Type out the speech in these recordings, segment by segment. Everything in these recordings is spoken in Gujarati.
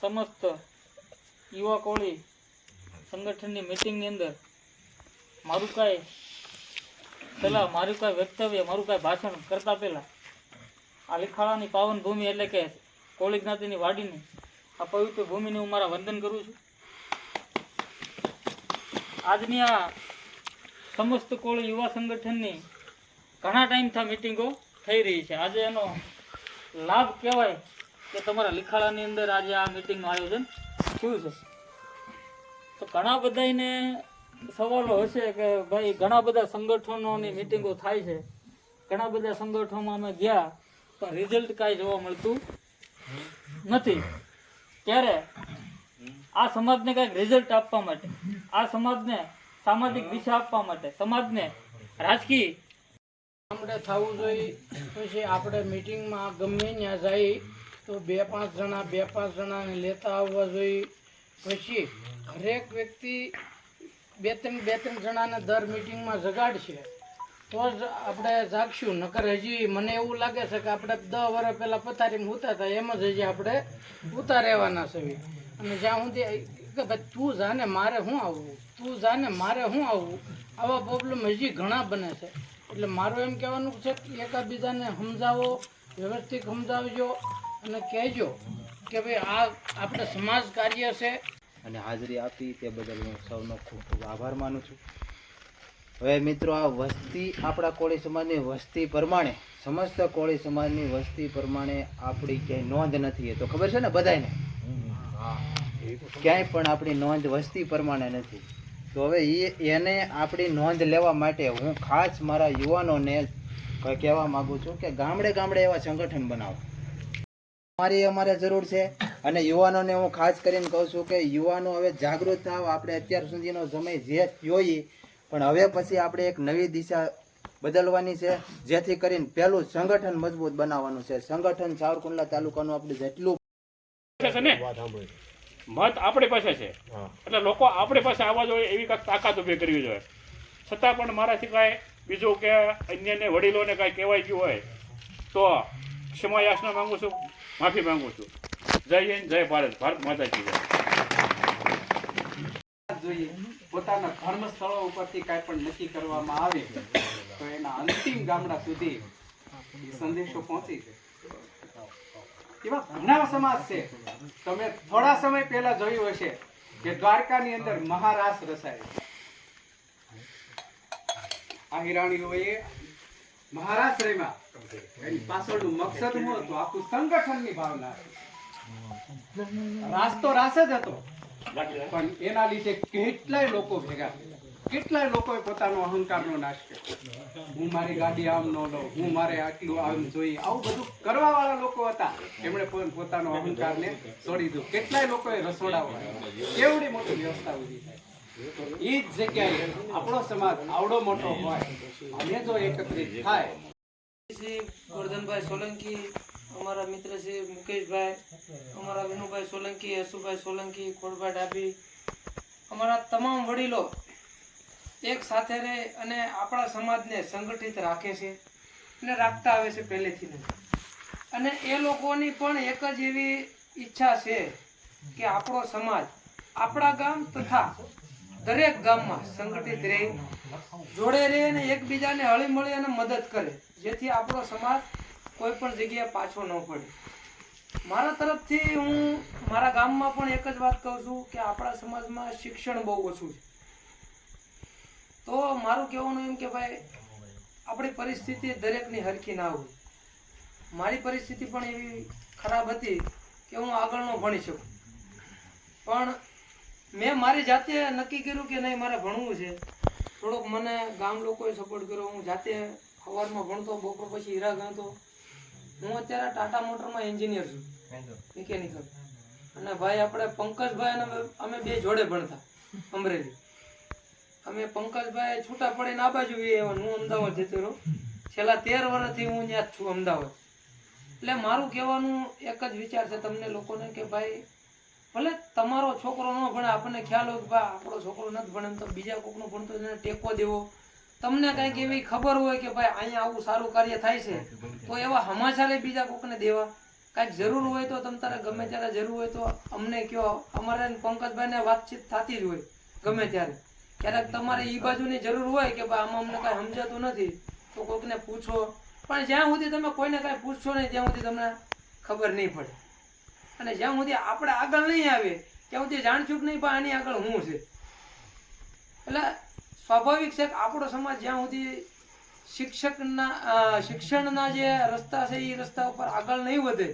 સમસ્ત યુવા કોળી સંગઠનની મિટિંગની અંદર મારું કાંઈ સલાહ, મારું કાંઈ વક્તવ્ય, મારું કાંઈ ભાષણ કરતા પહેલાં આ લીખાણાની પાવન ભૂમિ એટલે કે કોળી જ્ઞાતિની વાડીની આ પવિત્ર ભૂમિને હું મારા વંદન કરું છું. આજની આ સમસ્ત કોળી યુવા સંગઠનની ઘણા ટાઈમથી મિટિંગો થઈ રહી છે. આજે એનો લાભ કહેવાય કે તમારા લીખાણાની અંદર આજે આ મિટિંગનું આયોજન થયું છે. તો ઘણા બધાને સવાલો હશે કે ભાઈ ઘણા બધા સંગઠનોની મિટિંગો થાય છે, ઘણા બધા સંગઠનોમાં અમે ગયા પણ રિઝલ્ટ કાંઈ જોવા મળતું નથી. ત્યારે આ સમાજને કાંઈક રિઝલ્ટ આપવા માટે, આ સમાજને સામાજિક દિશા આપવા માટે, સમાજને રાજકીય આપણે થવું જોઈએ. પછી આપણે મિટિંગમાં ગમે ત્યાં જઈએ તો બે પાંચ જણાને લેતા આવવા જોઈએ. પછી હરેક વ્યક્તિ બે ત્રણ જણાને દર મિટિંગમાં જગાડશે તો જ આપણે જાગશું. નકર હજી મને એવું લાગે છે કે આપણે 10 વર્ષ પહેલાં પથારીમાં ઉતા હતા એમ જ હજી આપણે ઉતા રહેવાના છે. અને જ્યાં સુધી કે ભાઈ તું જાને મારે શું આવવું, તું જાને મારે શું આવવું, આવા પ્રોબ્લેમ હજી ઘણા બને છે. એટલે મારું એમ કહેવાનું છે કે એકાબીજાને સમજાવો, વ્યવસ્થિત સમજાવજો અને કહેજો કે ભાઈ આ આપણે સમાજ કાર્ય છે. અને હાજરી આપી તે બદલ હું સૌનો ખૂબ ખૂબ આભાર માનું છું. હવે મિત્રો, આ વસ્તી આપણા કોળી સમાજની વસ્તી પ્રમાણે, સમસ્ત કોળી સમાજની વસ્તી પ્રમાણે આપણી ક્યાંય નોંધ નથી. એ તો ખબર છે ને બધાને, ક્યાંય પણ આપણી નોંધ વસ્તી પ્રમાણે નથી. તો હવે એને આપણી નોંધ લેવા માટે હું ખાસ મારા યુવાનોને કહેવા માગું છું કે ગામડે ગામડે એવા સંગઠન બનાવો. અમારે જરૂર છે. અને યુવાનોને હું ખાસ કરીને કહું છું કે યુવાનો હવે જાગૃત થાવ. આપણે અત્યાર સુધીનો સમય જે જોઈ પણ હવે પછી આપણે એક નવી દિશા બદલવાની છે, જેથી કરીને પહેલું સંગઠન મજબૂત બનાવવાનું છે. સંગઠન સાવરકુંડલા તાલુકાનું આપણે જેટલું છે ને મત આપણી પાસે છે, એટલે લોકો આપણી પાસે આવવા જોઈએ એવી કાંઈક તાકાત ઊભી કરવી જોઈએ. છતાં પણ મારાથી કાંઈ બીજું કે અન્યને વડીલોને કાંઈ કહેવાય ગયું હોય તો ક્ષમા યાચના માંગુ છું, માફી માંગુ છું. જય હિન્દ, જય ભારત, ભારત માતા કી જય. જોઈએ પોતાના ધર્મ સ્થળો ઉપરથી કાંઈ પણ નક્કી કરવામાં આવે તો એના અંતિમ ગામડા સુધી સંદેશો પહોંચી જાય. એવા ઘણા સમાજ છે. તમે થોડા સમય પહેલા જોયું હશે કે દ્વારકાની અંદર મહારાસ રસાય. આ હિરાણીઓએ મહારાસ રમ્યા. એની પાછળનું મકસદ શું હતું? આખું સંગઠનની ભાવના. રાસ તો રાસ જ હતો, પણ એના લીધે કેટલાય લોકો ભેગા થયા. કેટલાય લોકોએ પોતાનો અહંકારનો નાશ કર્યો. હું મારી ગાડી આમ ન લઉં, હું મારે આટલું આમ જોઈએ, આવું બધું કરવા વાળા લોકો હતા. એમણે પોતાનો અહંકારને છોડી દીધું. કેટલાય લોકોએ રસોડાઓ, કેવડી મોટી વ્યવસ્થા ઉભી થાય. એ જ જગ્યાએ આપણો સમાજ આવડો મોટો હોય અને જો એકત્રિત થાય. શ્રી ગોરધનભાઈ સોલંકી, અમારા મિત્ર શ્રી મુકેશભાઈ, અમારા વિનુભાઈ સોલંકી, યશુભાઈ સોલંકી, ખોડભાઈ ડાભી, અમારા તમામ વડીલો એક સાથે રહે અને આપણા સમાજને સંગઠિત રાખે છે અને રાખતા આવે છે પહેલેથી. અને એ લોકોની પણ એક જ એવી ઈચ્છા છે કે આપણો સમાજ આપણા ગામ તથા દરેક ગામમાં સંગઠિત રહે, જોડે રહે અને એકબીજાને હળી મળી અને મદદ કરે, જેથી આપણો સમાજ કોઈ પણ જગ્યાએ પાછો ન પડે. મારા તરફથી હું મારા ગામમાં પણ એક જ વાત કહું છું કે આપણા સમાજમાં શિક્ષણ બહુ ઓછું છે. તો મારું કહેવાનું એમ કે ભાઈ આપણી પરિસ્થિતિ દરેકની હરખી ના હોય. મારી પરિસ્થિતિ પણ એવી ખરાબ હતી કે હું આગળ ન ભણી શકું, પણ મેં મારી જાતે નક્કી કર્યું કે નહીં મારે ભણવું છે. થોડોક મને ગામ લોકોએ સપોર્ટ કર્યો. હું જાતે સવારમાં ભણતો, બપોર પછી હીરા ગણતો. હું અત્યારે ટાટા મોટરમાં એન્જિનિયર છું, મિકેનિકલ. અને ભાઈ આપણે પંકજભાઈ અને અમે બે જોડે ભણતા અમરેલી. અમે પંકજભાઈ છૂટા પડીને આ બાજુ હું અમદાવાદ જતો રહ્યો. છેલ્લા 13 વર્ષથી હું ત્યાં જ છું અમદાવાદ. એટલે મારું કહેવાનું એક જ વિચાર છે તમને લોકોને કે ભાઈ ભલે તમારો છોકરો ન ભણે, આપણને ખ્યાલ હોય કે ભાઈ આપણો છોકરો નથી ભણે તો બીજા કોકનો ભણતો એને ટેકો દેવો. તમને કંઈક એવી ખબર હોય કે ભાઈ અહીંયા આવું સારું કાર્ય થાય છે તો એવા સમાચારે બીજા કોકને દેવા. કાંઈક જરૂર હોય તો તમ તારે ગમે ત્યારે જરૂર હોય તો અમને કહો. અમારે ને પંકજભાઈને વાતચીત થતી જ હોય ગમે ત્યારે. ક્યારેક તમારે એ બાજુની જરૂર હોય કે ભાઈ આમાં અમને કાંઈ સમજાતું નથી તો કોઈકને પૂછો, પણ જ્યાં સુધી તમે કોઈને કાંઈ પૂછશો નહીં ત્યાં સુધી તમને ખબર નહીં પડે. અને જ્યાં સુધી આપણે આગળ નહીં આવે ત્યાં સુધી જાણશું કે નહીં પણ આની આગળ હું છે. એટલે સ્વાભાવિક છે કે આપણો સમાજ જ્યાં સુધી શિક્ષણના જે રસ્તા છે એ રસ્તા ઉપર આગળ નહીં વધે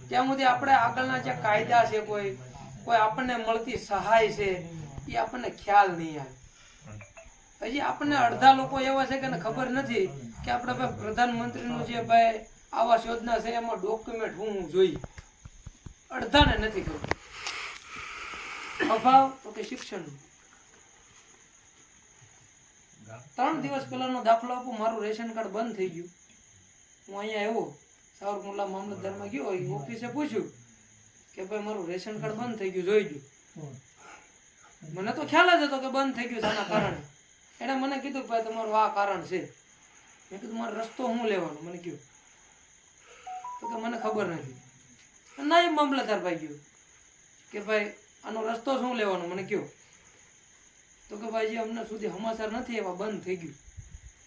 ત્યાં સુધી આપણે આગળના જે કાયદા છે, કોઈ આપણને મળતી સહાય છે એ આપણને ખ્યાલ નહીં આવે. હજી આપણને અડધા લોકો એવા છે કે ખબર નથી કે આપણે ભાઈ પ્રધાનમંત્રીનું જે ભાઈ આવાસ યોજના છે એમાં ડોક્યુમેન્ટ હું જોઈએ, અડધાને નથી ખબર. અભાવ તો કે શિક્ષણનું. 3 દિવસ પહેલાનો દાખલો આપું, મારું રેશન કાર્ડ બંધ થઈ ગયું. હું અહીંયા આવ્યો સાવરકુંડલા મામલતદારમાં ગયો, ઓફિસે પૂછ્યું કે ભાઈ મારું રેશન કાર્ડ બંધ થઈ ગયું, જોઈ ગયું. મને તો ખ્યાલ જ હતો કે બંધ થઈ ગયું આના કારણે. એણે મને કીધું કે ભાઈ તમારું આ કારણ છે. મેં કીધું મારો રસ્તો શું લેવાનો, મને કહ્યું તો કે મને ખબર નથી. નાયબ મામલતદાર ભાઈ ગયો કે ભાઈ આનો રસ્તો શું લેવાનો, મને કહ્યું તો કે ભાઈ જે અમને સુધી સમાચાર નથી એવા બંધ થઈ ગયું.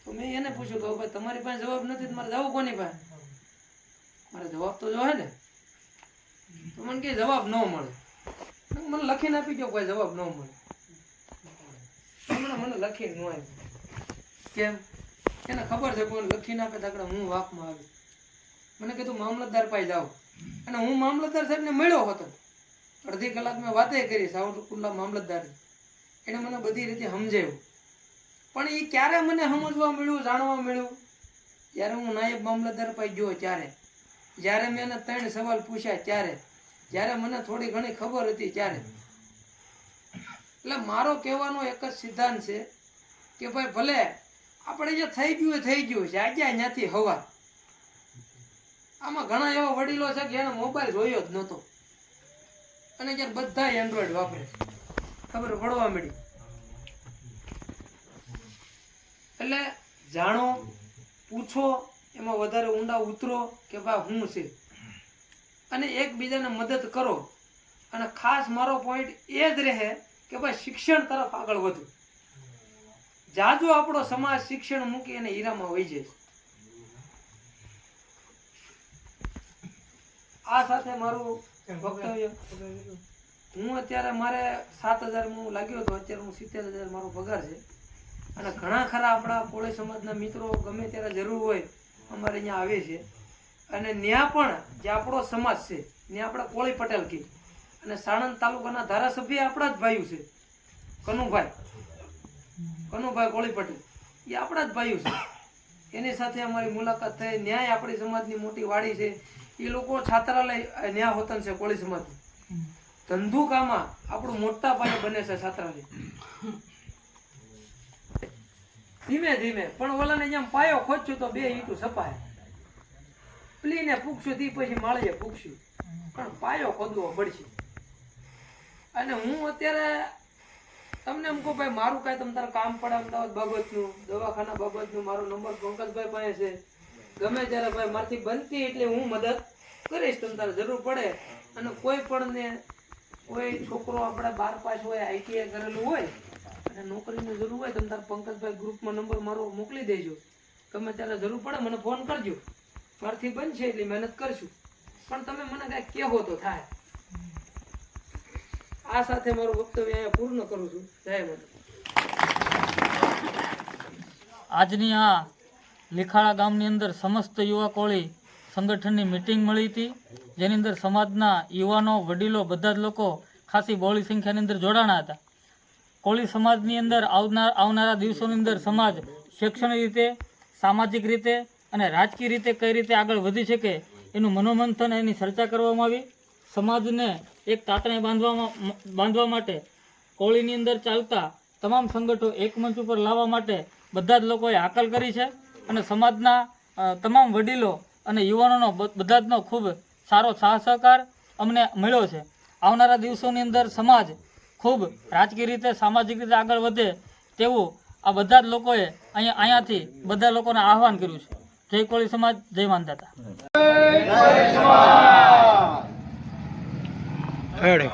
તો મેં એને પૂછ્યું કે ભાઈ તમારી પાસે જવાબ નથી, મારે જવું કોની પાસે? મારે જવાબ તો જોઈએ ને. તો મને કે જવાબ ન મળે. મને લખીને આપી દો, કોઈ જવાબ ન મળે. મને લખીને ન આવ્યું. કેમ? એને ખબર છે કોઈ લખીને આપે તો હું વાકમાં આવી. મને કીધું મામલતદાર પાસે જાઓ. અને હું મામલતદાર સાહેબને મળ્યો હતો. અડધી કલાક મેં વાતે કરી સાવરકુંડલા મામલતદાર. એને મને બધી રીતે સમજાવ્યું. પણ એ ક્યારે મને સમજવા મળ્યું, જાણવા મળ્યું? ત્યારે હું નાયબ મામલતદાર પાસે ગયો ત્યારે. જ્યારે મેં એને 3 સવાલ પૂછ્યા ત્યારે. જ્યારે મને થોડી ઘણી ખબર હતી ત્યારે. એટલે મારો કહેવાનો એક જ સિદ્ધાંત છે કે ભાઈ ભલે આપણે જે થઈ ગયું છે જાગ્યા ત્યાંથી હવા. આમાં ઘણા એવા વડીલો છે કે એને મોબાઈલ જોયો જ નહોતો અને જ્યારે બધા એન્ડ્રોઈડ વાપરે, ખબર પડવા મળી. એટલે જાણો, પૂછો, એમાં વધારે ઊંડા ઉતરો કે ભાઈ શું છે અને એકબીજાને મદદ કરો. અને ખાસ મારો પોઈન્ટ એ જ રહે કે ભાઈ શિક્ષણ તરફ આગળ વધો. જાજો આપણો સમાજ શિક્ષણ મૂકી અને હીરામાં વહી જાય. આ સાથે મારું વક્તવ્ય. હું અત્યારે મારે 7,000 હું લાગ્યો હતો, અત્યારે હું 70,000 મારો પગાર છે. અને ઘણા ખરા આપણા કોળી સમાજના મિત્રો ગમે ત્યારે જરૂર હોય અમારે અહીંયા આવે છે. અને ત્યાં પણ જે આપણો સમાજ છે ત્યાં આપણે કોળી પટેલ કહી. અને સાણંદ તાલુકાના ધારાસભ્ય આપણા જ ભાઈઓ છે, કનુભાઈ કોળી પટેલ, એ આપણા જ ભાઈઓ છે. એની સાથે અમારી મુલાકાત થઈ. ન્યાય આપણી સમાજની મોટી વાડી છે. એ લોકો છાત્રાલય ન્યા હોતન છે કોળી સમાજ. ધંધુકામાં આપણું મોટા પાયે બને છે છાત્રાલય. ધીમે ધીમે પણ ઓલાને જેમ પાયો ખોચ્યું તો 2 ઈંટું સપાય. પ્લીને પૂછશું તે પછી માળીએ પૂછશું, પણ પાયો ખોદવો પડશે. અને હું અત્યારે તમને એમ કહું ભાઈ મારું કાંઈ તમ તારે કામ પડે અમદાવાદ બાબતનું, દવાખાના બાબતનું, મારો નંબર પંકજભાઈ પાસે છે. ગમે ત્યારે ભાઈ મારથી બનતી એટલે હું મદદ કરીશ. તમ તારે જરૂર પડે અને કોઈ પણ ને કોઈ છોકરો આપણે 12 પાસ હોય, ITI કરેલું હોય અને નોકરીની જરૂર હોય, તમે તાર પંકજભાઈ ગ્રુપમાં નંબર મારો મોકલી દેજો. ગમે ત્યારે જરૂર પડે મને ફોન કરજો. મારથી બનશે એટલી મહેનત કરશું. પણ તમે મને કાંઈક કહેવો તો થાય. આ સાથે મારું વક્તવ્ય અહીંયા પૂર્ણ કરું છું. જય માતા. આજની આ લીખાળા ગામની અંદર સમસ્ત યુવા કોળી સંગઠનની મિટિંગ મળી હતી, જેની અંદર સમાજના યુવાનો, વડીલો, બધા જ લોકો ખાસી બહોળી સંખ્યાની અંદર જોડાણા હતા. કોળી સમાજની અંદર આવનારા દિવસોની અંદર સમાજ શૈક્ષણિક રીતે, સામાજિક રીતે અને રાજકીય રીતે કઈ રીતે આગળ વધી શકે એનું મનોમંથન, એની ચર્ચા કરવામાં આવી. સમાજને એક તાતણે બાંધવા માટે કોળીની અંદર ચાલતા તમામ સંગઠનો એક મંચ ઉપર લાવવા માટે બધા જ લોકોએ હાકલ કરી છે. અને સમાજના તમામ વડીલો અને યુવાનોનો બધા જનો ખૂબ સારો સાથ સહકાર અમને મળ્યો છે. આવનારા દિવસોની અંદર સમાજ ખૂબ રાજકીય રીતે, સામાજિક રીતે આગળ વધે તેવું આ બધા જ લોકોએ અહીંયાથી બધા લોકોને આહવાન કર્યું છે. જય કોળી સમાજ, જય માનદાતા. હેડે